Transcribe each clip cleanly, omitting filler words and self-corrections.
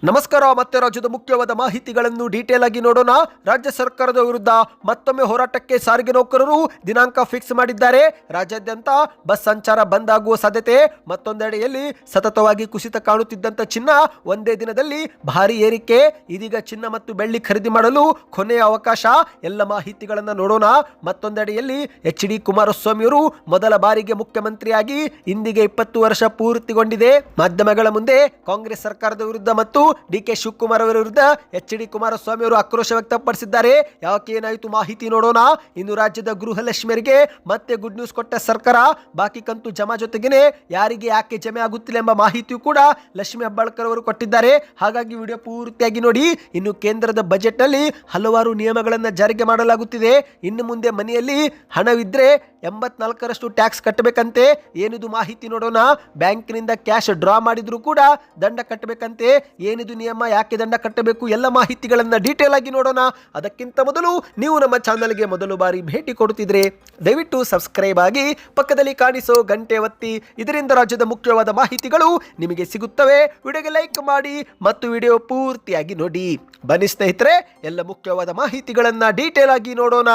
ನಮಸ್ಕಾರ. ಮತ್ತೆ ರಾಜ್ಯದ ಮುಖ್ಯವಾದ ಮಾಹಿತಿಗಳನ್ನು ಡೀಟೇಲ್ ಆಗಿ ನೋಡೋಣ. ರಾಜ್ಯ ಸರ್ಕಾರದ ವಿರುದ್ಧ ಮತ್ತೊಮ್ಮೆ ಹೋರಾಟಕ್ಕೆ ಸಾರಿಗೆ ನೌಕರರು ದಿನಾಂಕ ಫಿಕ್ಸ್ ಮಾಡಿದ್ದಾರೆ. ರಾಜ್ಯಾದ್ಯಂತ ಬಸ್ ಸಂಚಾರ ಬಂದ್ ಆಗುವ ಸಾಧ್ಯತೆ. ಮತ್ತೊಂದೆಡೆಯಲ್ಲಿ ಸತತವಾಗಿ ಕುಸಿತ ಕಾಣುತ್ತಿದ್ದಂತ ಚಿನ್ನ ಒಂದೇ ದಿನದಲ್ಲಿ ಭಾರಿ ಏರಿಕೆ. ಇದೀಗ ಚಿನ್ನ ಮತ್ತು ಬೆಳ್ಳಿ ಖರೀದಿ ಮಾಡಲು ಕೊನೆಯ ಅವಕಾಶ. ಎಲ್ಲ ಮಾಹಿತಿಗಳನ್ನು ನೋಡೋಣ. ಮತ್ತೊಂದೆಡೆಯಲ್ಲಿ ಎಚ್.ಡಿ. ಕುಮಾರಸ್ವಾಮಿಯವರು ಮೊದಲ ಬಾರಿಗೆ ಮುಖ್ಯಮಂತ್ರಿಯಾಗಿ ಇಂದಿಗೆ 20 ವರ್ಷ ಪೂರ್ತಿಗೊಂಡಿದೆ. ಮಾಧ್ಯಮಗಳ ಮುಂದೆ ಕಾಂಗ್ರೆಸ್ ಸರ್ಕಾರದ ವಿರುದ್ಧ ಮತ್ತು ಡಿ.ಕೆ. ಶಿವಕುಮಾರ್ ಅವರ ವಿರುದ್ಧ ಎಚ್.ಡಿ. ಕುಮಾರಸ್ವಾಮಿ ಅವರು ಆಕ್ರೋಶ ವ್ಯಕ್ತಪಡಿಸಿದ್ದಾರೆ. ಯಾಕೆ ಏನಾಯಿತು ಮಾಹಿತಿ ನೋಡೋಣ. ಇನ್ನು ರಾಜ್ಯದ ಗೃಹಲಕ್ಷ್ಮಿಯರಿಗೆ ಮತ್ತೆ ಗುಡ್ ನ್ಯೂಸ್ ಕೊಟ್ಟ ಸರ್ಕಾರ. ಬಾಕಿ ಕಂತು ಜಮಾ ಜೊತೆಗೇನೆ ಯಾರಿಗೆ ಯಾಕೆ ಜಮೆ ಆಗುತ್ತಿಲ್ಲ ಎಂಬ ಮಾಹಿತಿಯು ಕೂಡ ಲಕ್ಷ್ಮಿ ಹೆಬ್ಬಾಳ್ಕರ್ ಅವರು ಕೊಟ್ಟಿದ್ದಾರೆ. ಹಾಗಾಗಿ ವಿಡಿಯೋ ಪೂರ್ತಿಯಾಗಿ ನೋಡಿ. ಇನ್ನು ಕೇಂದ್ರದ ಬಜೆಟ್ ನಲ್ಲಿ ಹಲವಾರು ನಿಯಮಗಳನ್ನು ಜಾರಿಗೆ ಮಾಡಲಾಗುತ್ತಿದೆ. ಇನ್ನು ಮುಂದೆ ಮನೆಯಲ್ಲಿ ಹಣವಿದ್ರೆ 84ರಷ್ಟು ಟ್ಯಾಕ್ಸ್ ಕಟ್ಟಬೇಕಂತೆ. ಏನಿದು ಮಾಹಿತಿ ನೋಡೋಣ. ಬ್ಯಾಂಕಿನಿಂದ ಕ್ಯಾಶ್ ಡ್ರಾ ಮಾಡಿದ್ರು ಕೂಡ ದಂಡ ಕಟ್ಟಬೇಕಂತೆ. ಏನಿದು ನಿಯಮ, ಯಾಕೆ ದಂಡ ಕಟ್ಟಬೇಕು, ಎಲ್ಲ ಮಾಹಿತಿಗಳನ್ನು ಡೀಟೇಲ್ ಆಗಿ ನೋಡೋಣ. ಅದಕ್ಕಿಂತ ಮೊದಲು ನೀವು ನಮ್ಮ ಚಾನಲ್ಗೆ ಮೊದಲು ಬಾರಿ ಭೇಟಿ ಕೊಡುತ್ತಿದ್ರೆ ದಯವಿಟ್ಟು ಸಬ್ಸ್ಕ್ರೈಬ್ ಆಗಿ ಪಕ್ಕದಲ್ಲಿ ಕಾಣಿಸೋ ಗಂಟೆ ಒತ್ತಿ. ಇದರಿಂದ ರಾಜ್ಯದ ಮುಖ್ಯವಾದ ಮಾಹಿತಿಗಳು ನಿಮಗೆ ಸಿಗುತ್ತವೆ. ವಿಡಿಯೋಗೆ ಲೈಕ್ ಮಾಡಿ ಮತ್ತು ವಿಡಿಯೋ ಪೂರ್ತಿಯಾಗಿ ನೋಡಿ. ಬನ್ನಿ ಸ್ನೇಹಿತರೆ, ಎಲ್ಲ ಮುಖ್ಯವಾದ ಮಾಹಿತಿಗಳನ್ನು ಡೀಟೇಲ್ ಆಗಿ ನೋಡೋಣ.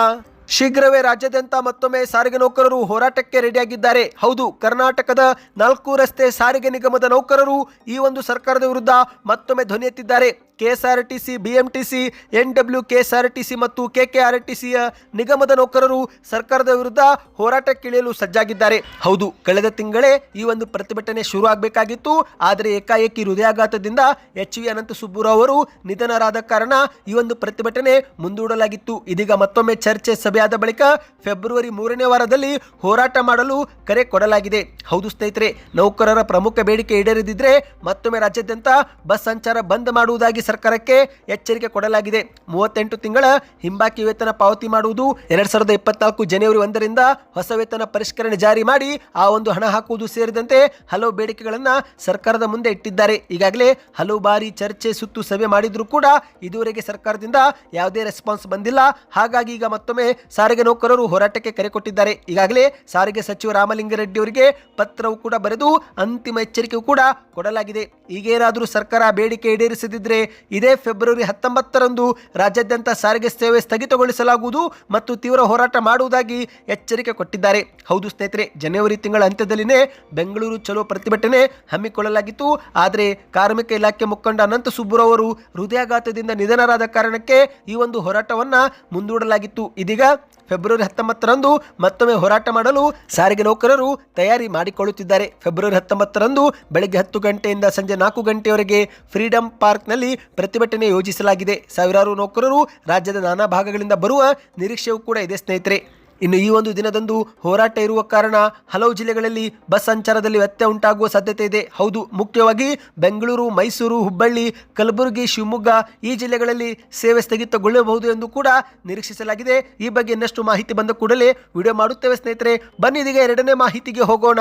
ಶೀಘ್ರವೇ ರಾಜ್ಯಾದ್ಯಂತ ಮತ್ತೊಮ್ಮೆ ಸಾರಿಗೆ ನೌಕರರು ಹೋರಾಟಕ್ಕೆ ರೆಡಿಯಾಗಿದ್ದಾರೆ. ಹೌದು, ಕರ್ನಾಟಕದ 4 ರಸ್ತೆ ಸಾರಿಗೆ ನಿಗಮದ ನೌಕರರು ಈ ಒಂದು ಸರ್ಕಾರದ ವಿರುದ್ಧ ಮತ್ತೊಮ್ಮೆ ಧ್ವನಿ ಎತ್ತಿದ್ದಾರೆ. ಕೆಎಸ್ಆರ್ಟಿಸಿ, ಬಿಎಂಟಿಸಿ, NWKSRTC ಮತ್ತು KKRTCಯ ನಿಗಮದ ನೌಕರರು ಸರ್ಕಾರದ ವಿರುದ್ಧ ಹೋರಾಟಕ್ಕಿಳಿಯಲು ಸಜ್ಜಾಗಿದ್ದಾರೆ. ಹೌದು, ಕಳೆದ ತಿಂಗಳೇ ಈ ಒಂದು ಪ್ರತಿಭಟನೆ ಶುರು ಆಗಬೇಕಾಗಿತ್ತು. ಆದರೆ ಏಕಾಏಕಿ ಹೃದಯಾಘಾತದಿಂದ ಎಚ್.ವಿ. ಅನಂತಸುಬ್ಬುರಾವ್ ಅವರು ನಿಧನರಾದ ಕಾರಣ ಈ ಒಂದು ಪ್ರತಿಭಟನೆ ಮುಂದೂಡಲಾಗಿತ್ತು. ಇದೀಗ ಮತ್ತೊಮ್ಮೆ ಚರ್ಚೆ ಸಭೆಯಾದ ಬಳಿಕ ಫೆಬ್ರವರಿ 3ನೇ ವಾರದಲ್ಲಿ ಹೋರಾಟ ಮಾಡಲು ಕರೆ ಕೊಡಲಾಗಿದೆ. ಹೌದು ಸ್ನೇಹಿತರೆ, ನೌಕರರ ಪ್ರಮುಖ ಬೇಡಿಕೆ ಈಡೇರದಿದ್ರೆ ಮತ್ತೊಮ್ಮೆ ರಾಜ್ಯಾದ್ಯಂತ ಬಸ್ ಸಂಚಾರ ಬಂದ್ ಮಾಡುವುದಾಗಿ ಸರ್ಕಾರಕ್ಕೆ ಎಚ್ಚರಿಕೆ ಕೊಡಲಾಗಿದೆ. 38 ತಿಂಗಳ ಹಿಂಬಾಕಿ ವೇತನ ಪಾವತಿ ಮಾಡುವುದು, 2024 ಜನವರಿ 1ರಿಂದ ಹೊಸ ವೇತನ ಪರಿಷ್ಕರಣೆ ಜಾರಿ ಮಾಡಿ ಆ ಒಂದು ಹಣ ಹಾಕುವುದು ಸೇರಿದಂತೆ ಹಲವು ಬೇಡಿಕೆಗಳನ್ನು ಸರ್ಕಾರದ ಮುಂದೆ ಇಟ್ಟಿದ್ದಾರೆ. ಈಗಾಗಲೇ ಹಲವು ಬಾರಿ ಚರ್ಚೆ ಸುತ್ತು ಸಭೆ ಮಾಡಿದ್ರು ಕೂಡ ಇದುವರೆಗೆ ಸರ್ಕಾರದಿಂದ ಯಾವುದೇ ರೆಸ್ಪಾನ್ಸ್ ಬಂದಿಲ್ಲ. ಹಾಗಾಗಿ ಈಗ ಮತ್ತೊಮ್ಮೆ ಸಾರಿಗೆ ನೌಕರರು ಹೋರಾಟಕ್ಕೆ ಕರೆ ಕೊಟ್ಟಿದ್ದಾರೆ. ಈಗಾಗಲೇ ಸಾರಿಗೆ ಸಚಿವ ರಾಮಲಿಂಗಾರೆಡ್ಡಿ ಅವರಿಗೆ ಪತ್ರವು ಕೂಡ ಬರೆದು ಅಂತಿಮ ಎಚ್ಚರಿಕೆಯೂ ಕೂಡ ಕೊಡಲಾಗಿದೆ. ಈಗೇನಾದರೂ ಸರ್ಕಾರ ಬೇಡಿಕೆ ಈಡೇರಿಸದಿದ್ದರೆ ಇದೇ ಫೆಬ್ರವರಿ 19ರಂದು ರಾಜ್ಯಾದ್ಯಂತ ಸಾರಿಗೆ ಸೇವೆ ಸ್ಥಗಿತಗೊಳಿಸಲಾಗುವುದು ಮತ್ತು ತೀವ್ರ ಹೋರಾಟ ಮಾಡುವುದಾಗಿ ಎಚ್ಚರಿಕೆ ಕೊಟ್ಟಿದ್ದಾರೆ. ಹೌದು ಸ್ನೇಹಿತರೆ, ಜನವರಿ ತಿಂಗಳ ಅಂತ್ಯದಲ್ಲಿನೇ ಬೆಂಗಳೂರು ಚಲೋ ಪ್ರತಿಭಟನೆ ಹಮ್ಮಿಕೊಳ್ಳಲಾಗಿತ್ತು. ಆದರೆ ಕಾರ್ಮಿಕ ಇಲಾಖೆ ಮುಖಂಡ ಅನಂತಸುಬ್ಬುರಾವ್ ಅವರು ಹೃದಯಾಘಾತದಿಂದ ನಿಧನರಾದ ಕಾರಣಕ್ಕೆ ಈ ಒಂದು ಹೋರಾಟವನ್ನ ಮುಂದೂಡಲಾಗಿತ್ತು. ಇದೀಗ ಫೆಬ್ರವರಿ 19ರಂದು ಮತ್ತೊಮ್ಮೆ ಹೋರಾಟ ಮಾಡಲು ಸಾರಿಗೆ ನೌಕರರು ತಯಾರಿ ಮಾಡಿಕೊಳ್ಳುತ್ತಿದ್ದಾರೆ. ಫೆಬ್ರವರಿ 19ರಂದು ಬೆಳಗ್ಗೆ 10 ಗಂಟೆಯಿಂದ ಸಂಜೆ 4 ಗಂಟೆಯವರೆಗೆ ಫ್ರೀಡಂ ಪಾರ್ಕ್ನಲ್ಲಿ ಪ್ರತಿಭಟನೆ ಯೋಜಿಸಲಾಗಿದೆ. ಸಾವಿರಾರು ನೌಕರರು ರಾಜ್ಯದ ನಾನಾ ಭಾಗಗಳಿಂದ ಬರುವ ನಿರೀಕ್ಷೆಯೂ ಕೂಡ ಇದೆ ಸ್ನೇಹಿತರೆ. ಇನ್ನು ಈ ಒಂದು ದಿನದಂದು ಹೋರಾಟ ಇರುವ ಕಾರಣ ಹಲವು ಜಿಲ್ಲೆಗಳಲ್ಲಿ ಬಸ್ ಸಂಚಾರದಲ್ಲಿ ವ್ಯತ್ಯಯ ಉಂಟಾಗುವ ಸಾಧ್ಯತೆ ಇದೆ. ಹೌದು, ಮುಖ್ಯವಾಗಿ ಬೆಂಗಳೂರು, ಮೈಸೂರು, ಹುಬ್ಬಳ್ಳಿ, ಕಲಬುರಗಿ, ಶಿವಮೊಗ್ಗ ಈ ಜಿಲ್ಲೆಗಳಲ್ಲಿ ಸೇವೆ ಸ್ಥಗಿತಗೊಳ್ಳಬಹುದು ಎಂದು ಕೂಡ ನಿರೀಕ್ಷಿಸಲಾಗಿದೆ. ಈ ಬಗ್ಗೆ ಇನ್ನಷ್ಟು ಮಾಹಿತಿ ಬಂದ ಕೂಡಲೇ ವಿಡಿಯೋ ಮಾಡುತ್ತೇವೆ ಸ್ನೇಹಿತರೆ. ಬನ್ನಿ ಇದೀಗ 2ನೇ ಮಾಹಿತಿಗೆ ಹೋಗೋಣ.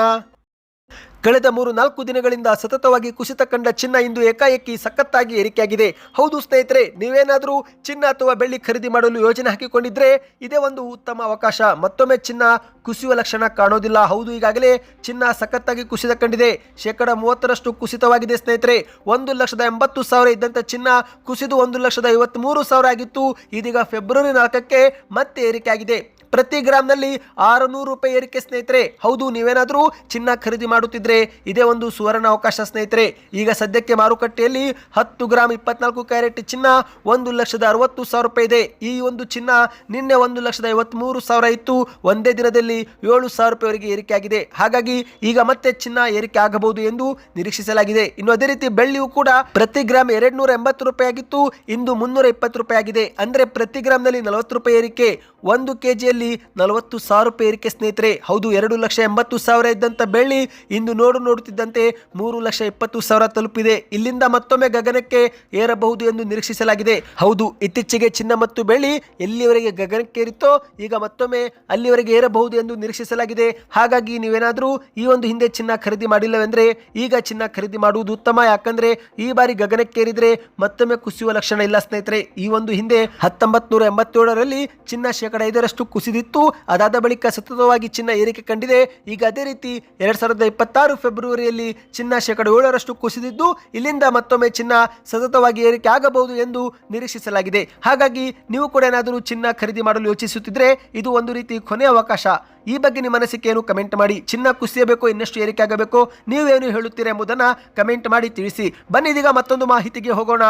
ಕಳೆದ 3-4 ದಿನಗಳಿಂದ ಸತತವಾಗಿ ಕುಸಿತ ಕಂಡ ಚಿನ್ನ ಇಂದು ಏಕಾಏಕಿ ಸಖತ್ತಾಗಿ ಏರಿಕೆಯಾಗಿದೆ. ಹೌದು ಸ್ನೇಹಿತರೆ, ನೀವೇನಾದರೂ ಚಿನ್ನ ಅಥವಾ ಬೆಳ್ಳಿ ಖರೀದಿ ಮಾಡಲು ಯೋಜನೆ ಹಾಕಿಕೊಂಡಿದ್ರೆ ಇದೇ ಒಂದು ಉತ್ತಮ ಅವಕಾಶ. ಮತ್ತೊಮ್ಮೆ ಚಿನ್ನ ಕುಸಿಯುವ ಲಕ್ಷಣ ಕಾಣೋದಿಲ್ಲ. ಹೌದು, ಈಗಾಗಲೇ ಚಿನ್ನ ಸಖತ್ತಾಗಿ ಕುಸಿತ ಕಂಡಿದೆ. 30% ಕುಸಿತವಾಗಿದೆ ಸ್ನೇಹಿತರೆ. 1,80,000 ಇದ್ದಂಥ ಚಿನ್ನ ಕುಸಿದು 1,53,000 ಆಗಿತ್ತು. ಇದೀಗ ಫೆಬ್ರವರಿ 4ಕ್ಕೆ ಮತ್ತೆ ಏರಿಕೆಯಾಗಿದೆ. ಪ್ರತಿ ಗ್ರಾಮ್ನಲ್ಲಿ 600 ರೂಪಾಯಿ ಏರಿಕೆ ಸ್ನೇಹಿತರೆ. ಹೌದು, ನೀವೇನಾದರೂ ಚಿನ್ನ ಖರೀದಿ ಮಾಡುತ್ತಿದ್ರೆ ಇದೇ ಒಂದು ಸುವರ್ಣ ಅವಕಾಶ ಸ್ನೇಹಿತರೆ. ಈಗ ಸದ್ಯಕ್ಕೆ ಮಾರುಕಟ್ಟೆಯಲ್ಲಿ 10 ಗ್ರಾಮ್ 24 ಕ್ಯಾರೆಟ್ ಚಿನ್ನ 1,60,000 ರೂಪಾಯಿ ಇದೆ. ಈ ಒಂದು ಚಿನ್ನ ನಿನ್ನೆ 1,53,000 ಇತ್ತು. ಒಂದೇ ದಿನದಲ್ಲಿ 7,000 ರೂಪಾಯಿವರೆಗೆ ಏರಿಕೆಯಾಗಿದೆ. ಹಾಗಾಗಿ ಈಗ ಮತ್ತೆ ಚಿನ್ನ ಏರಿಕೆ ಆಗಬಹುದು ಎಂದು ನಿರೀಕ್ಷಿಸಲಾಗಿದೆ. ಇನ್ನು ಅದೇ ರೀತಿ ಬೆಳ್ಳಿಯೂ ಕೂಡ ಪ್ರತಿ ಗ್ರಾಮ್ 280 ರೂಪಾಯಿ ಆಗಿತ್ತು. ಇಂದು 320 ರೂಪಾಯಿ ಆಗಿದೆ. ಅಂದ್ರೆ ಪ್ರತಿ ಗ್ರಾಮ್ನಲ್ಲಿ 40 ರೂಪಾಯಿ ಏರಿಕೆ. 1 kgಯಲ್ಲಿ 40,000 ರೂಪಾಯಿ ಏರಿಕೆ ಸ್ನೇಹಿತರೆ. ಹೌದು, 2,80,000 ಇದ್ದಂತ ಬೆಳ್ಳಿ ಇಂದು ನೋಡುತ್ತಿದ್ದಂತೆ 3,20,000 ತಲುಪಿದೆ. ಇಲ್ಲಿಂದ ಮತ್ತೊಮ್ಮೆ ಗಗನಕ್ಕೆ ಏರಬಹುದು ಎಂದು ನಿರೀಕ್ಷಿಸಲಾಗಿದೆ. ಹೌದು, ಇತ್ತೀಚೆಗೆ ಚಿನ್ನ ಮತ್ತು ಬೆಳ್ಳಿ ಎಲ್ಲಿವರೆಗೆ ಗಗನಕ್ಕೇರಿತ್ತೋ ಈಗ ಮತ್ತೊಮ್ಮೆ ಅಲ್ಲಿವರೆಗೆ ಏರಬಹುದು ಎಂದು ನಿರೀಕ್ಷಿಸಲಾಗಿದೆ. ಹಾಗಾಗಿ ನೀವೇನಾದರೂ ಈ ಒಂದು ಹಿಂದೆ ಚಿನ್ನ ಖರೀದಿ ಮಾಡಿಲ್ಲವೆಂದ್ರೆ ಈಗ ಚಿನ್ನ ಖರೀದಿ ಮಾಡುವುದು ಉತ್ತಮ. ಯಾಕಂದ್ರೆ ಈ ಬಾರಿ ಗಗನಕ್ಕೇರಿದ್ರೆ ಮತ್ತೊಮ್ಮೆ ಕುಸಿಯುವ ಲಕ್ಷಣ ಇಲ್ಲ ಸ್ನೇಹಿತರೆ. ಈ ಒಂದು ಹಿಂದೆ 1987ರಲ್ಲಿ ಚಿನ್ನ 5% ಕುಸಿದಿತ್ತು. ಅದಾದ ಬಳಿಕ ಸತತವಾಗಿ ಚಿನ್ನ ಏರಿಕೆ ಕಂಡಿದೆ. ಈಗ ಅದೇ ರೀತಿ 2026 ಫೆಬ್ರವರಿಯಲ್ಲಿ ಚಿನ್ನ 7% ಕುಸಿದಿದ್ದು, ಇಲ್ಲಿಂದ ಮತ್ತೊಮ್ಮೆ ಚಿನ್ನ ಸತತವಾಗಿ ಏರಿಕೆ ಆಗಬಹುದು ಎಂದು ನಿರೀಕ್ಷಿಸಲಾಗಿದೆ. ಹಾಗಾಗಿ ನೀವು ಕೂಡ ಏನಾದರೂ ಚಿನ್ನ ಖರೀದಿ ಮಾಡಲು ಯೋಚಿಸುತ್ತಿದ್ರೆ ಇದು ಒಂದು ರೀತಿ ಕೊನೆಯ ಅವಕಾಶ. ಈ ಬಗ್ಗೆ ನಿಮ್ಮ ಅನಿಸಿಕೆಯನ್ನು ಕಮೆಂಟ್ ಮಾಡಿ. ಚಿನ್ನ ಕುಸಿಯಬೇಕು, ಇನ್ನಷ್ಟು ಏರಿಕೆ ಆಗಬೇಕು, ನೀವೇನು ಹೇಳುತ್ತೀರಾ ಎಂಬುದನ್ನು ಕಮೆಂಟ್ ಮಾಡಿ ತಿಳಿಸಿ. ಬನ್ನಿ ಇದೀಗ ಮತ್ತೊಂದು ಮಾಹಿತಿಗೆ ಹೋಗೋಣ.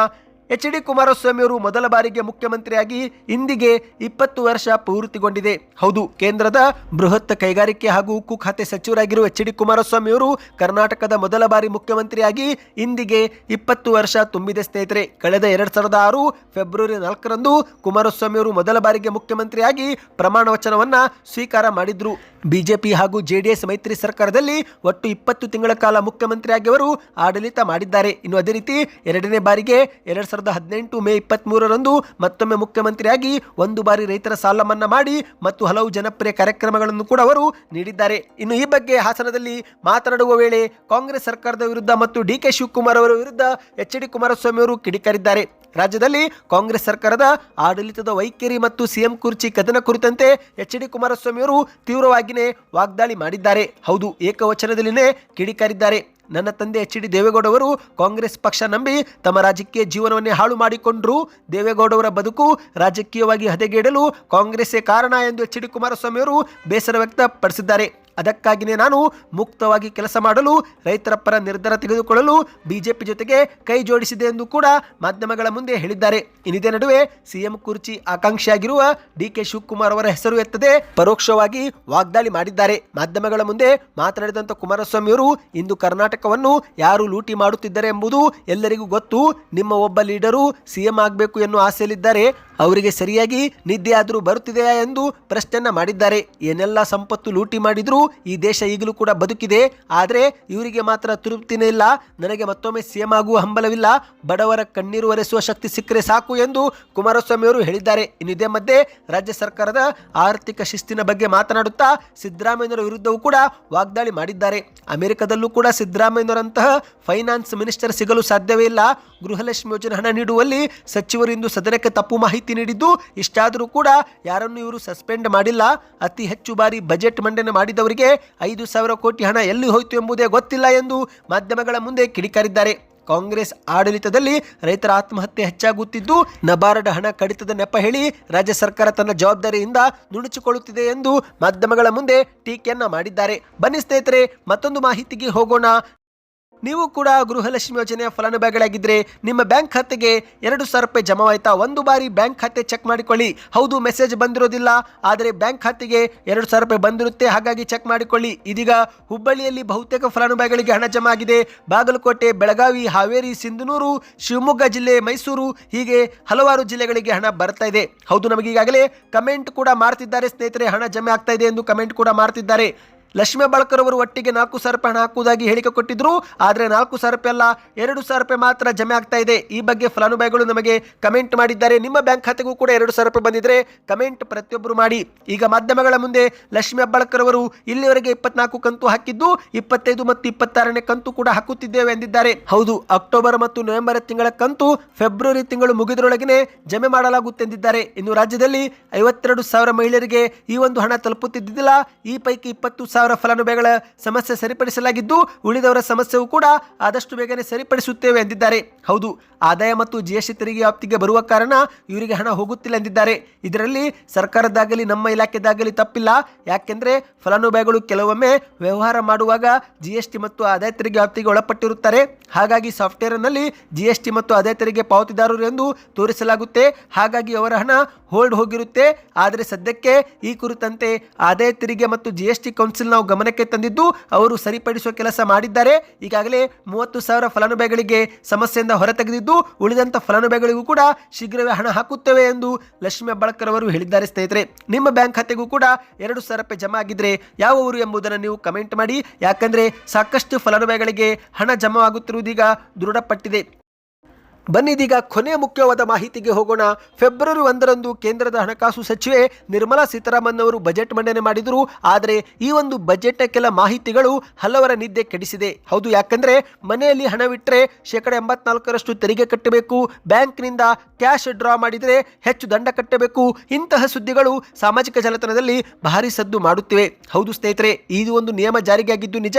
ಎಚ್ ಡಿ ಕುಮಾರಸ್ವಾಮಿ ಅವರು ಮೊದಲ ಬಾರಿಗೆ ಮುಖ್ಯಮಂತ್ರಿಯಾಗಿ ಇಂದಿಗೆ 20 ವರ್ಷ ಪೂರ್ತಿಗೊಂಡಿದೆ. ಹೌದು, ಕೇಂದ್ರದ ಬೃಹತ್ ಕೈಗಾರಿಕೆ ಹಾಗೂ ಉಕ್ಕು ಖಾತೆ ಸಚಿವರಾಗಿರುವ ಎಚ್ ಡಿ ಕುಮಾರಸ್ವಾಮಿ ಅವರು ಕರ್ನಾಟಕದ ಮೊದಲ ಬಾರಿ ಮುಖ್ಯಮಂತ್ರಿಯಾಗಿ ಇಂದಿಗೆ 20 ವರ್ಷ ತುಂಬಿದೆ ಸ್ನೇಹಿತರೆ. ಕಳೆದ 2006 ಫೆಬ್ರವರಿ 4ರಂದು ಕುಮಾರಸ್ವಾಮಿ ಅವರು ಮೊದಲ ಬಾರಿಗೆ ಮುಖ್ಯಮಂತ್ರಿಯಾಗಿ ಪ್ರಮಾಣ ವಚನವನ್ನ ಸ್ವೀಕಾರ ಮಾಡಿದ್ರು. ಬಿಜೆಪಿ ಹಾಗೂ ಜೆಡಿಎಸ್ ಮೈತ್ರಿ ಸರ್ಕಾರದಲ್ಲಿ ಒಟ್ಟು 20 ತಿಂಗಳ ಕಾಲ ಮುಖ್ಯಮಂತ್ರಿಯಾಗಿ ಅವರು ಆಡಳಿತ ಮಾಡಿದ್ದಾರೆ. ಇನ್ನು ಅದೇ ರೀತಿ ಎರಡನೇ ಬಾರಿಗೆ 2018 ಮೇ 23ರಂದು ಮತ್ತೊಮ್ಮೆ ಮುಖ್ಯಮಂತ್ರಿಯಾಗಿ ಒಂದು ಬಾರಿ ರೈತರ ಸಾಲ ಮನ್ನಾ ಮಾಡಿ ಮತ್ತು ಹಲವು ಜನಪ್ರಿಯ ಕಾರ್ಯಕ್ರಮಗಳನ್ನು ಕೂಡ ಅವರು ನೀಡಿದ್ದಾರೆ. ಇನ್ನು ಈ ಬಗ್ಗೆ ಹಾಸನದಲ್ಲಿ ಮಾತನಾಡುವ ವೇಳೆ ಕಾಂಗ್ರೆಸ್ ಸರ್ಕಾರದ ವಿರುದ್ಧ ಮತ್ತು ಡಿ.ಕೆ. ಶಿವಕುಮಾರ್ ಅವರ ವಿರುದ್ಧ ಎಚ್ ಡಿ ಕುಮಾರಸ್ವಾಮಿ ಅವರು ಕಿಡಿಕಾರಿದ್ದಾರೆ. ರಾಜ್ಯದಲ್ಲಿ ಕಾಂಗ್ರೆಸ್ ಸರ್ಕಾರದ ಆಡಳಿತದ ವೈಖರಿ ಮತ್ತು ಸಿಎಂ ಕುರ್ಚಿ ಕದನ ಕುರಿತಂತೆ ಎಚ್ ಡಿ ಕುಮಾರಸ್ವಾಮಿ ಅವರು ತೀವ್ರವಾಗಿಯೇ ವಾಗ್ದಾಳಿ ಮಾಡಿದ್ದಾರೆ. ಹೌದು, ಏಕವಚನದಲ್ಲಿನೇ ಕಿಡಿಕಾರಿದ್ದಾರೆ. ನನ್ನ ತಂದೆ ಎಚ್ ಡಿ ದೇವೇಗೌಡ ಅವರು ಕಾಂಗ್ರೆಸ್ ಪಕ್ಷ ನಂಬಿ ತಮ್ಮ ರಾಜಕೀಯ ಜೀವನವನ್ನೇ ಹಾಳು ಮಾಡಿಕೊಂಡ್ರು. ದೇವೇಗೌಡವರ ಬದುಕು ರಾಜಕೀಯವಾಗಿ ಹದಗೆಡಲು ಕಾಂಗ್ರೆಸ್ಸೇ ಕಾರಣ ಎಂದು ಎಚ್ ಡಿ ಕುಮಾರಸ್ವಾಮಿ ಅವರು ಬೇಸರ ವ್ಯಕ್ತಪಡಿಸಿದ್ದಾರೆ. ಅದಕ್ಕಾಗಿಯೇ ನಾನು ಮುಕ್ತವಾಗಿ ಕೆಲಸ ಮಾಡಲು, ರೈತರ ಪರ ನಿರ್ಧಾರ ತೆಗೆದುಕೊಳ್ಳಲು ಬಿಜೆಪಿ ಜೊತೆಗೆ ಕೈ ಜೋಡಿಸಿದೆ ಎಂದು ಕೂಡ ಮಾಧ್ಯಮಗಳ ಮುಂದೆ ಹೇಳಿದ್ದಾರೆ. ಇನ್ನಿದೇ ನಡುವೆ ಸಿಎಂ ಕುರ್ಚಿ ಆಕಾಂಕ್ಷಿಯಾಗಿರುವ ಡಿ.ಕೆ. ಶಿವಕುಮಾರ್ ಅವರ ಹೆಸರು ಎತ್ತದೆ ಪರೋಕ್ಷವಾಗಿ ವಾಗ್ದಾಳಿ ಮಾಡಿದ್ದಾರೆ. ಮಾಧ್ಯಮಗಳ ಮುಂದೆ ಮಾತನಾಡಿದಂಥ ಕುಮಾರಸ್ವಾಮಿ ಅವರು, ಇಂದು ಕರ್ನಾಟಕವನ್ನು ಯಾರು ಲೂಟಿ ಮಾಡುತ್ತಿದ್ದಾರೆ ಎಂಬುದು ಎಲ್ಲರಿಗೂ ಗೊತ್ತು. ನಿಮ್ಮ ಒಬ್ಬ ಲೀಡರು ಸಿಎಂ ಆಗಬೇಕು ಎನ್ನುವ ಆಸೆಯಲ್ಲಿದ್ದಾರೆ. ಅವರಿಗೆ ಸರಿಯಾಗಿ ನಿದ್ದೆ ಆದರೂ ಬರುತ್ತಿದೆಯಾ ಎಂದು ಪ್ರಶ್ನೆಯನ್ನ ಮಾಡಿದ್ದಾರೆ. ಏನೆಲ್ಲ ಸಂಪತ್ತು ಲೂಟಿ ಮಾಡಿದ್ರು ಈ ದೇಶ ಈಗಲೂ ಕೂಡ ಬದುಕಿದೆ. ಆದರೆ ಇವರಿಗೆ ಮಾತ್ರ ತೃಪ್ತಿನೇ ಇಲ್ಲ. ನನಗೆ ಮತ್ತೊಮ್ಮೆ ಸಿಎಂ ಆಗುವ ಹಂಬಲವಿಲ್ಲ. ಬಡವರ ಕಣ್ಣೀರು ಒರೆಸುವ ಶಕ್ತಿ ಸಿಕ್ಕರೆ ಸಾಕು ಎಂದು ಕುಮಾರಸ್ವಾಮಿ ಅವರು ಹೇಳಿದ್ದಾರೆ. ಇನ್ನು ಇದೇ ಮಧ್ಯೆ ರಾಜ್ಯ ಸರ್ಕಾರದ ಆರ್ಥಿಕ ಶಿಸ್ತಿನ ಬಗ್ಗೆ ಮಾತನಾಡುತ್ತಾ ಸಿದ್ದರಾಮಯ್ಯನವರ ವಿರುದ್ಧವೂ ಕೂಡ ವಾಗ್ದಾಳಿ ಮಾಡಿದ್ದಾರೆ. ಅಮೆರಿಕದಲ್ಲೂ ಕೂಡ ಸಿದ್ದರಾಮಯ್ಯನವರಂತಹ ಫೈನಾನ್ಸ್ ಮಿನಿಸ್ಟರ್ ಸಿಗಲು ಸಾಧ್ಯವೇ ಇಲ್ಲ. ಗೃಹಲಕ್ಷ್ಮಿ ಯೋಜನೆ ಹಣ ನೀಡುವಲ್ಲಿ ಸಚಿವರು ಇಂದು ಸದನಕ್ಕೆ ತಪ್ಪು ಮಾಹಿತಿ ನೀಡಿದ್ದು, ಇಷ್ಟಾದರೂ ಕೂಡ ಯಾರನ್ನು ಇವರು ಸಸ್ಪೆಂಡ್ ಮಾಡಿಲ್ಲ. ಅತಿ ಹೆಚ್ಚು ಬಾರಿ ಬಜೆಟ್ ಮಂಡನೆ ಮಾಡಿದವರಿಗೆ 5,000 ಕೋಟಿ ಹಣ ಎಲ್ಲಿ ಹೋಯಿತು ಎಂಬುದೇ ಗೊತ್ತಿಲ್ಲ ಎಂದು ಮಾಧ್ಯಮಗಳ ಮುಂದೆ ಕಿಡಿಕಾರಿದ್ದಾರೆ. ಕಾಂಗ್ರೆಸ್ ಆಡಳಿತದಲ್ಲಿ ರೈತರ ಆತ್ಮಹತ್ಯೆ ಹೆಚ್ಚಾಗುತ್ತಿದ್ದು, ನಬಾರ್ಡ್ ಹಣ ಕಡಿತದ ನೆಪ ಹೇಳಿ ರಾಜ್ಯ ಸರ್ಕಾರ ತನ್ನ ಜವಾಬ್ದಾರಿಯಿಂದ ನುಣುಚಿಕೊಳ್ಳುತ್ತಿದೆ ಎಂದು ಮಾಧ್ಯಮಗಳ ಮುಂದೆ ಟೀಕೆಯನ್ನ ಮಾಡಿದ್ದಾರೆ. ಬನ್ನಿ ಸ್ನೇಹಿತರೆ, ಮತ್ತೊಂದು ಮಾಹಿತಿಗೆ ಹೋಗೋಣ. ನೀವು ಕೂಡ ಗೃಹಲಕ್ಷ್ಮಿ ಯೋಜನೆಯ ಫಲಾನುಭವಿಗಳಾಗಿದ್ದರೆ ನಿಮ್ಮ ಬ್ಯಾಂಕ್ ಖಾತೆಗೆ 2,000 ರೂಪಾಯಿ ಜಮಾವಾಯ್ತಾ? ಒಂದು ಬಾರಿ ಬ್ಯಾಂಕ್ ಖಾತೆ ಚೆಕ್ ಮಾಡಿಕೊಳ್ಳಿ. ಹೌದು, ಮೆಸೇಜ್ ಬಂದಿರೋದಿಲ್ಲ, ಆದರೆ ಬ್ಯಾಂಕ್ ಖಾತೆಗೆ 2,000 ರೂಪಾಯಿ ಬಂದಿರುತ್ತೆ. ಹಾಗಾಗಿ ಚೆಕ್ ಮಾಡಿಕೊಳ್ಳಿ. ಇದೀಗ ಹುಬ್ಬಳ್ಳಿಯಲ್ಲಿ ಬಹುತೇಕ ಫಲಾನುಭವಿಗಳಿಗೆ ಹಣ ಜಮಾ ಆಗಿದೆ. ಬಾಗಲಕೋಟೆ, ಬೆಳಗಾವಿ, ಹಾವೇರಿ, ಸಿಂಧನೂರು, ಶಿವಮೊಗ್ಗ ಜಿಲ್ಲೆ, ಮೈಸೂರು ಹೀಗೆ ಹಲವಾರು ಜಿಲ್ಲೆಗಳಿಗೆ ಹಣ ಬರ್ತಾ ಇದೆ. ಹೌದು, ನಮಗೆ ಈಗಾಗಲೇ ಕಮೆಂಟ್ ಕೂಡ ಮಾಡ್ತಿದ್ದಾರೆ ಸ್ನೇಹಿತರೆ, ಹಣ ಜಮೆ ಆಗ್ತಾ ಇದೆ ಎಂದು ಕಮೆಂಟ್ ಕೂಡ ಮಾಡ್ತಿದ್ದಾರೆ. ಲಕ್ಷ್ಮೀ ಬಾಳ್ಕರ್ ಅವರು ಒಟ್ಟಿಗೆ 4,000 ರೂಪಾಯಿ ಹಣ ಹಾಕುವುದಾಗಿ ಹೇಳಿಕೆ ಕೊಟ್ಟಿದ್ರು. ಆದರೆ 4,000 ರೂಪಾಯಿ ಅಲ್ಲ, 2,000 ರೂಪಾಯಿ ಮಾತ್ರ ಜಮೆ ಆಗ್ತಾ ಇದೆ. ಈ ಬಗ್ಗೆ ಫಲಾನುಭವಿಗಳು ನಮಗೆ ಕಮೆಂಟ್ ಮಾಡಿದ್ದಾರೆ. ನಿಮ್ಮ ಬ್ಯಾಂಕ್ ಖಾತೆಗೂ ಕೂಡ 2,000 ರೂಪಾಯಿ ಬಂದಿದ್ರೆ ಕಮೆಂಟ್ ಪ್ರತಿಯೊಬ್ಬರು ಮಾಡಿ. ಈಗ ಮಾಧ್ಯಮಗಳ ಮುಂದೆ ಲಕ್ಷ್ಮೀ ಬಾಳ್ಕರ್ ಅವರು ಇಲ್ಲಿವರೆಗೆ 24 ಕಂತು ಹಾಕಿದ್ದು, 25 ಮತ್ತು 26ನೇ ಕಂತು ಕೂಡ ಹಾಕುತ್ತಿದ್ದೇವೆ ಎಂದಿದ್ದಾರೆ. ಹೌದು, ಅಕ್ಟೋಬರ್ ಮತ್ತು ನವೆಂಬರ್ ತಿಂಗಳ ಕಂತು ಫೆಬ್ರವರಿ ತಿಂಗಳು ಮುಗಿದರೊಳಗೆ ಜಮೆ ಮಾಡಲಾಗುತ್ತೆ ಎಂದಿದ್ದಾರೆ. ಇನ್ನು ರಾಜ್ಯದಲ್ಲಿ 52,000 ಮಹಿಳೆಯರಿಗೆ ಈ ಒಂದು ಹಣ ತಲುಪುತ್ತಿದ್ದಿಲ್ಲ. ಈ ಪೈಕಿ 20,000 ಫಲಾನುಭವಿಗಳ ಸಮಸ್ಯೆ ಸರಿಪಡಿಸಲಾಗಿದ್ದು, ಉಳಿದವರ ಸಮಸ್ಯೆಯೂ ಕೂಡ ಆದಷ್ಟು ಬೇಗನೆ ಸರಿಪಡಿಸುತ್ತೇವೆ ಎಂದಿದ್ದಾರೆ. ಹೌದು, ಆದಾಯ ಮತ್ತು ಜಿಎಸ್ಟಿ ತೆರಿಗೆ ವ್ಯಾಪ್ತಿಗೆ ಬರುವ ಕಾರಣ ಇವರಿಗೆ ಹಣ ಹೋಗುತ್ತಿಲ್ಲ ಎಂದಿದ್ದಾರೆ. ಇದರಲ್ಲಿ ಸರ್ಕಾರದಾಗಲಿ ನಮ್ಮ ಇಲಾಖೆದಾಗಲಿ ತಪ್ಪಿಲ್ಲ. ಯಾಕೆಂದ್ರೆ ಫಲಾನುಭವಿಗಳು ಕೆಲವೊಮ್ಮೆ ವ್ಯವಹಾರ ಮಾಡುವಾಗ ಜಿಎಸ್ಟಿ ಮತ್ತು ಆದಾಯ ತೆರಿಗೆ ವ್ಯಾಪ್ತಿಗೆ ಒಳಪಟ್ಟಿರುತ್ತಾರೆ. ಹಾಗಾಗಿ ಸಾಫ್ಟ್ವೇರ್ನಲ್ಲಿ ಜಿಎಸ್ಟಿ ಮತ್ತು ಆದಾಯ ತೆರಿಗೆ ಪಾವತಿದಾರರು ಎಂದು ತೋರಿಸಲಾಗುತ್ತೆ. ಹಾಗಾಗಿ ಅವರ ಹಣ ಹೋಲ್ಡ್ ಹೋಗಿರುತ್ತೆ. ಆದರೆ ಸದ್ಯಕ್ಕೆ ಈ ಕುರಿತಂತೆ ಆದಾಯ ತೆರಿಗೆ ಮತ್ತು ಜಿಎಸ್ಟಿ ಕೌನ್ಸಿಲ್ ನಾವು ಗಮನಕ್ಕೆ ತಂದಿದ್ದು, ಅವರು ಸರಿಪಡಿಸುವ ಕೆಲಸ ಮಾಡಿದ್ದಾರೆ. ಈಗಾಗಲೇ 30,000 ಫಲಾನುಭವಿಗಳಿಗೆ ಸಮಸ್ಯೆಯಿಂದ ಹೊರತೆಗೆದಿದ್ದು, ಉಳಿದಂತ ಫಲಾನುಭವಿಗಳಿಗೂ ಕೂಡ ಶೀಘ್ರವೇ ಹಣ ಹಾಕುತ್ತೇವೆ ಎಂದು ಲಕ್ಷ್ಮೀ ಬಾಳ್ಕರ್ ಅವರು ಹೇಳಿದ್ದಾರೆ. ಸ್ನೇಹಿತರೆ, ನಿಮ್ಮ ಬ್ಯಾಂಕ್ ಖಾತೆಗೂ ಕೂಡ 2,000 ರೂಪಾಯಿ ಜಮಾ ಆಗಿದ್ರೆ ಯಾವ ಊರು ಎಂಬುದನ್ನು ನೀವು ಕಮೆಂಟ್ ಮಾಡಿ. ಯಾಕಂದ್ರೆ ಸಾಕಷ್ಟು ಫಲಾನುಭವಿಗಳಿಗೆ ಹಣ ಜಮಾ ಆಗುತ್ತಿರುವುದೀಗ ದೃಢಪಟ್ಟಿದೆ. ಬನ್ನಿದೀಗ ಕೊನೆಯ ಮುಖ್ಯವಾದ ಮಾಹಿತಿಗೆ ಹೋಗೋಣ. ಫೆಬ್ರವರಿ 1ರಂದು ಕೇಂದ್ರದ ಹಣಕಾಸು ಸಚಿವೆ ನಿರ್ಮಲಾ ಸೀತಾರಾಮನ್ ಅವರು ಬಜೆಟ್ ಮಂಡನೆ ಮಾಡಿದರು. ಆದರೆ ಈ ಒಂದು ಬಜೆಟ್ನ ಕೆಲ ಮಾಹಿತಿಗಳು ಹಲವರ ನಿದ್ದೆ ಕೆಡಿಸಿದೆ. ಹೌದು, ಯಾಕಂದ್ರೆ ಮನೆಯಲ್ಲಿ ಹಣವಿಟ್ಟರೆ 84% ತೆರಿಗೆ ಕಟ್ಟಬೇಕು, ಬ್ಯಾಂಕ್ನಿಂದ ಕ್ಯಾಶ್ ಡ್ರಾ ಮಾಡಿದರೆ ಹೆಚ್ಚು ದಂಡ ಕಟ್ಟಬೇಕು. ಇಂತಹ ಸುದ್ದಿಗಳು ಸಾಮಾಜಿಕ ಜಾಲತಾಣದಲ್ಲಿ ಭಾರಿ ಸದ್ದು ಮಾಡುತ್ತಿವೆ. ಹೌದು ಸ್ನೇಹಿತರೆ, ಇದು ಒಂದು ನಿಯಮ ಜಾರಿಗೆ ಆಗಿದ್ದು ನಿಜ,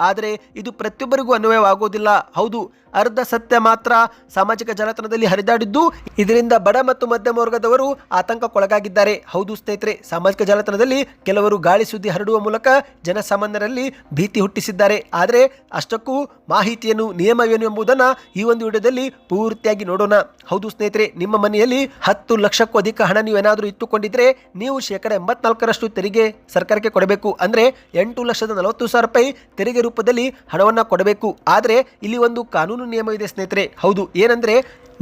ಆದರೆ ಇದು ಪ್ರತಿಯೊಬ್ಬರಿಗೂ ಅನ್ವಯವಾಗೋದಿಲ್ಲ. ಹೌದು, ಅರ್ಧ ಸತ್ಯ ಮಾತ್ರ ಸಾಮಾಜಿಕ ಜಾಲತಾಣದಲ್ಲಿ ಹರಿದಾಡಿದ್ದು ಇದರಿಂದ ಬಡ ಮತ್ತು ಮಧ್ಯಮ ವರ್ಗದವರು ಆತಂಕಕ್ಕೊಳಗಾಗಿದ್ದಾರೆ. ಹೌದು ಸ್ನೇಹಿತರೆ, ಸಾಮಾಜಿಕ ಜಾಲತಾಣದಲ್ಲಿ ಕೆಲವರು ಗಾಳಿ ಸುದ್ದಿ ಹರಡುವ ಮೂಲಕ ಜನಸಾಮಾನ್ಯರಲ್ಲಿ ಭೀತಿ ಹುಟ್ಟಿಸಿದ್ದಾರೆ. ಆದರೆ ಅಷ್ಟಕ್ಕೂ ಮಾಹಿತಿಯನ್ನು ನಿಯಮವೇನು ಎಂಬುದನ್ನು ಈ ಒಂದು ವಿಡಿಯೋದಲ್ಲಿ ಪೂರ್ತಿಯಾಗಿ ನೋಡೋಣ. ಹೌದು ಸ್ನೇಹಿತರೆ, ನಿಮ್ಮ ಮನೆಯಲ್ಲಿ 10 ಲಕ್ಷಕ್ಕೂ ಅಧಿಕ ಹಣ ನೀವೇನಾದರೂ ಇಟ್ಟುಕೊಂಡಿದ್ರೆ ನೀವು 84% ತೆರಿಗೆ ಸರ್ಕಾರಕ್ಕೆ ಕೊಡಬೇಕು. ಅಂದರೆ 8,40,000 ರೂಪಾಯಿ ತೆರಿಗೆ ರೂಪದಲ್ಲಿ ಹಣವನ್ನು ಕೊಡಬೇಕು. ಆದರೆ ಇಲ್ಲಿ ಒಂದು ಕಾನೂನು ನಿಯಮ ಇದೆ ಸ್ನೇಹಿತರೆ. ಹೌದು, ಏನಂದ್ರೆ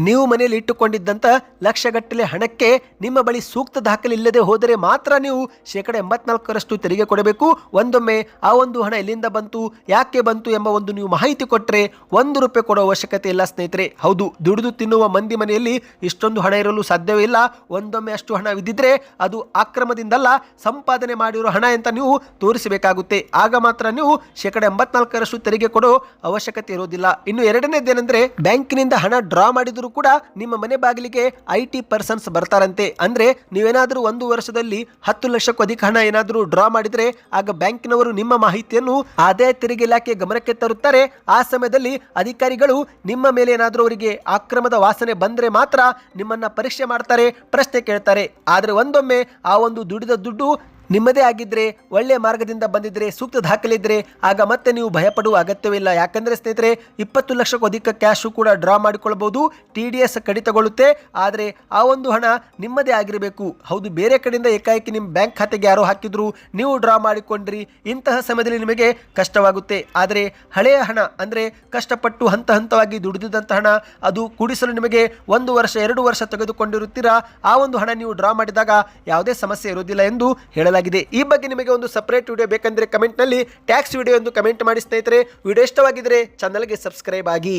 ನೀವು ಮನೆಯಲ್ಲಿ ಇಟ್ಟುಕೊಂಡಿದ್ದಂಥ ಲಕ್ಷಗಟ್ಟಲೆ ಹಣಕ್ಕೆ ನಿಮ್ಮ ಬಳಿ ಸೂಕ್ತ ದಾಖಲೆ ಇಲ್ಲದೆ ಹೋದರೆ ಮಾತ್ರ ನೀವು 84% ತೆರಿಗೆ ಕೊಡಬೇಕು. ಒಂದೊಮ್ಮೆ ಆ ಒಂದು ಹಣ ಎಲ್ಲಿಂದ ಬಂತು, ಯಾಕೆ ಬಂತು ಎಂಬ ಒಂದು ನೀವು ಮಾಹಿತಿ ಕೊಟ್ಟರೆ ₹1 ಕೊಡೋ ಅವಶ್ಯಕತೆ ಇಲ್ಲ ಸ್ನೇಹಿತರೆ. ಹೌದು, ದುಡಿದು ತಿನ್ನುವ ಮಂದಿ ಮನೆಯಲ್ಲಿ ಇಷ್ಟೊಂದು ಹಣ ಇರಲು ಸಾಧ್ಯವೇ ಇಲ್ಲ. ಒಂದೊಮ್ಮೆ ಅಷ್ಟು ಹಣವಿದ್ದಿದ್ರೆ ಅದು ಅಕ್ರಮದಿಂದಲ್ಲ, ಸಂಪಾದನೆ ಮಾಡಿರೋ ಹಣ ಅಂತ ನೀವು ತೋರಿಸಬೇಕಾಗುತ್ತೆ. ಆಗ ಮಾತ್ರ ನೀವು 84% ತೆರಿಗೆ ಕೊಡೋ ಅವಶ್ಯಕತೆ ಇರೋದಿಲ್ಲ. ಇನ್ನು ಎರಡನೇದೇನೆಂದ್ರೆ, ಬ್ಯಾಂಕಿನಿಂದ ಹಣ ಡ್ರಾ ಮಾಡಿದ್ರು ಕೂಡ ನಿಮ್ಮ ಮನೆ ಬಾಗಿಲಿಗೆ IT ಪರ್ಸನ್ಸ್ ಬರ್ತಾರಂತೆ. ಅಂದ್ರೆ ನೀವೇನಾದ್ರೂ 1 ವರ್ಷದಲ್ಲಿ 10 ಲಕ್ಷಕ್ಕೂ ಅಧಿಕ ಹಣ ಏನಾದ್ರೂ ಡ್ರಾ ಮಾಡಿದ್ರೆ ಆಗ ಬ್ಯಾಂಕಿನವರು ನಿಮ್ಮ ಮಾಹಿತಿಯನ್ನು ಆದಾಯ ತೆರಿಗೆ ಇಲಾಖೆ ಗಮನಕ್ಕೆ ತರುತ್ತಾರೆ. ಆ ಸಮಯದಲ್ಲಿ ಅಧಿಕಾರಿಗಳು ನಿಮ್ಮ ಮೇಲೆ ಏನಾದ್ರೂ ಅವರಿಗೆ ಅಕ್ರಮದ ವಾಸನೆ ಬಂದ್ರೆ ಮಾತ್ರ ನಿಮ್ಮನ್ನ ಪರೀಕ್ಷೆ ಮಾಡ್ತಾರೆ, ಪ್ರಶ್ನೆ ಕೇಳ್ತಾರೆ. ಆದ್ರೆ ಒಂದೊಮ್ಮೆ ಆ ಒಂದು ದುಡಿದ ದುಡ್ಡು ನಿಮ್ಮದೇ ಆಗಿದ್ರೆ, ಒಳ್ಳೆಯ ಮಾರ್ಗದಿಂದ ಬಂದಿದ್ರೆ, ಸೂಕ್ತ ದಾಖಲೆ ಇದ್ರೆ ಆಗ ಮತ್ತೆ ನೀವು ಭಯಪಡುವ ಅಗತ್ಯವಿಲ್ಲ. ಯಾಕಂದ್ರೆ ಸ್ನೇಹಿತರೆ, 20 ಲಕ್ಷಕ್ಕೂ ಅಧಿಕ ಕ್ಯಾಶು ಕೂಡ ಡ್ರಾ ಮಾಡಿಕೊಳ್ಳಬಹುದು. TDS ಕಡಿತಗೊಳ್ಳುತ್ತೆ. ಆದರೆ ಆ ಒಂದು ಹಣ ನಿಮ್ಮದೇ ಆಗಿರಬೇಕು. ಹೌದು, ಬೇರೆ ಕಡೆಯಿಂದ ಏಕಾಏಕಿ ನಿಮ್ಮ ಬ್ಯಾಂಕ್ ಖಾತೆಗೆ ಯಾರೋ ಹಾಕಿದ್ರು, ನೀವು ಡ್ರಾ ಮಾಡಿಕೊಂಡ್ರಿ, ಇಂತಹ ಸಮಯದಲ್ಲಿ ನಿಮಗೆ ಕಷ್ಟವಾಗುತ್ತೆ. ಆದರೆ ಹಳೆಯ ಹಣ ಅಂದರೆ ಕಷ್ಟಪಟ್ಟು ಹಂತ ಹಂತವಾಗಿ ದುಡಿದಿದ್ದಂಥ ಹಣ, ಅದು ಕೂಡಿಸಲು ನಿಮಗೆ 1 ವರ್ಷ 2 ವರ್ಷ ತೆಗೆದುಕೊಂಡಿರುತ್ತೀರಾ. ಆ ಒಂದು ಹಣ ನೀವು ಡ್ರಾ ಮಾಡಿದಾಗ ಯಾವುದೇ ಸಮಸ್ಯೆ ಇರೋದಿಲ್ಲ ಎಂದು ಹೇಳಲಾಗಿದೆ. ಈ ಬಗ್ಗೆ ನಿಮಗೆ ಒಂದು ಸಪರೇಟ್ ವಿಡಿಯೋ ಬೇಕಂದ್ರೆ ಕಮೆಂಟ್ನಲ್ಲಿ ಟ್ಯಾಕ್ಸ್ ವಿಡಿಯೋ ಎಂದು ಕಮೆಂಟ್ ಮಾಡಿ ಸ್ನೇಹಿತರೆ. ವಿಡಿಯೋ ಇಷ್ಟವಾಗಿದ್ರೆ ಚಾನಲ್ಗೆ ಸಬ್ಸ್ಕ್ರೈಬ್ ಆಗಿ.